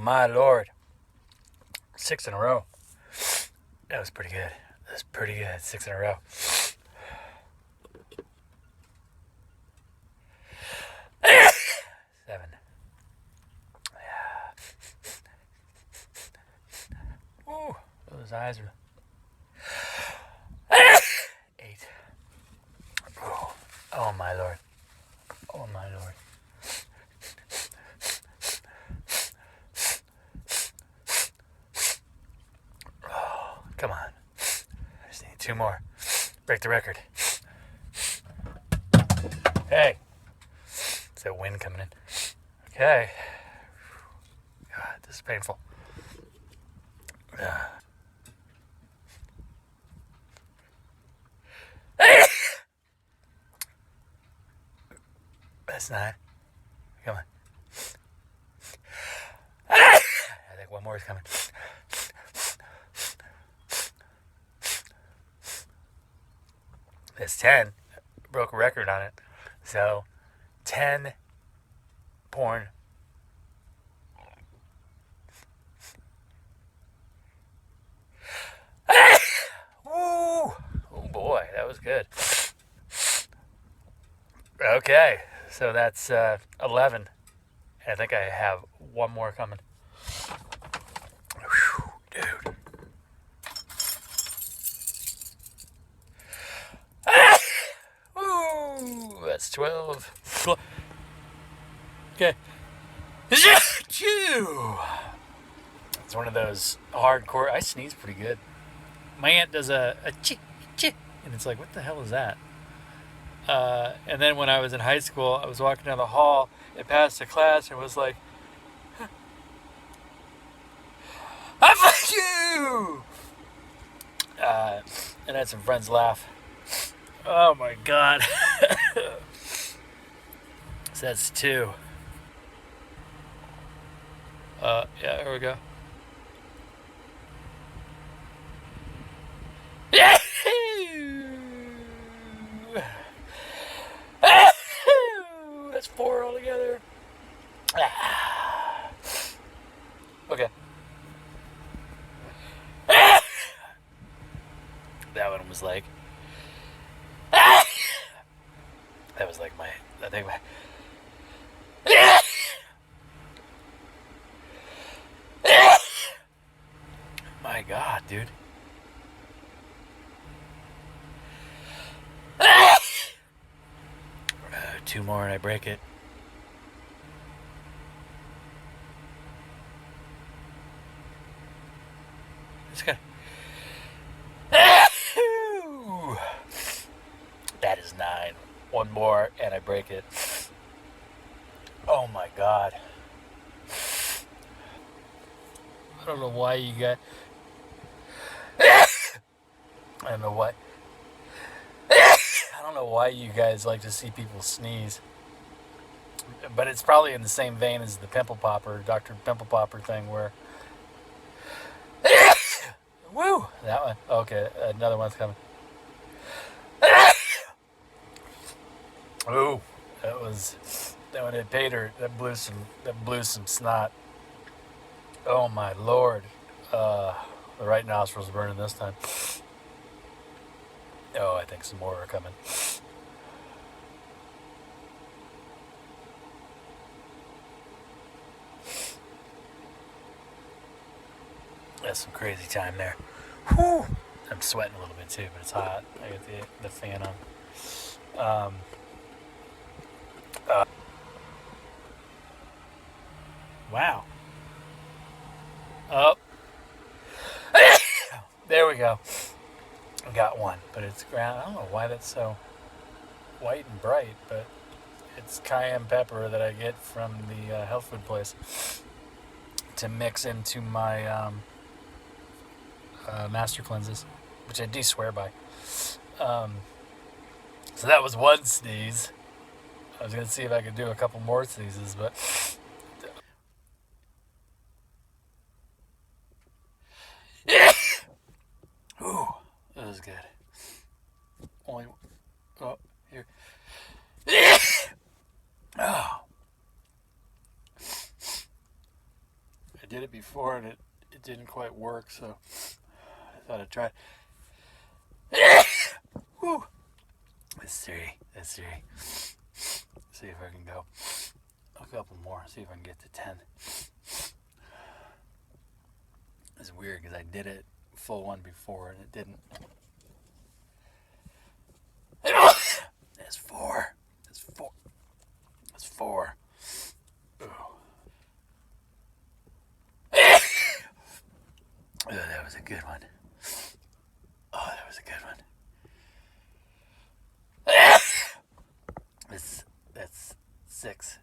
my Lord. 6 in a row. That was pretty good. 6 in a row. Seven. Ooh, those eyes are. 8. Oh my Lord. Oh my Lord. Oh, come on. I just need 2 more. Break the record. Hey. It's that wind coming in. Okay. God, this is painful. That's 9. Come on. I think one more is coming. That's 10. Broke a record on it. So, 10 porn. Woo! Oh boy, that was good. Okay, so that's 11. I think I have one more coming. Whew, dude. Woo! That's 12. Okay. Choo! It's one of those hardcore. I sneeze pretty good. My aunt does a chee, and it's like, what the hell is that? And then when I was in high school, I was walking down the hall and passed a class and was like, I fuck you! And I had some friends laugh. Oh my God. So that's 2. Yeah, here we go. That's 4 altogether. Okay. That one was like. That was like my. I think my. My God, dude. Two more and I break it. It's good. That is 9. One more and I break it. Oh my God. I don't know why you got. I don't know why. I don't know why you guys like to see people sneeze. But it's probably in the same vein as the pimple popper, Dr. Pimple Popper thing where. Woo! That one. Okay, another one's coming. Ooh, that one hit Pater. That blew some snot. Oh my Lord. The right nostril's burning this time. Oh, I think some more are coming. That's some crazy time there. Whew. I'm sweating a little bit too, but it's hot. I got the fan on. Wow. Oh. There we go. I got one, but it's ground. I don't know why that's so white and bright, but it's cayenne pepper that I get from the health food place to mix into my master cleanses, which I do swear by. So that was one sneeze. I was going to see if I could do a couple more sneezes, but. Ooh, that was good. Only. Oh, here. Oh. I did it before and it didn't quite work, so I thought I'd try. Woo! That's three. See if I can go a couple more. See if I can get to 10. It's weird because I did it full one before and it didn't. That's four. That's four. Ooh. Oh, that was a good one. Oh, that was a good one. That's six.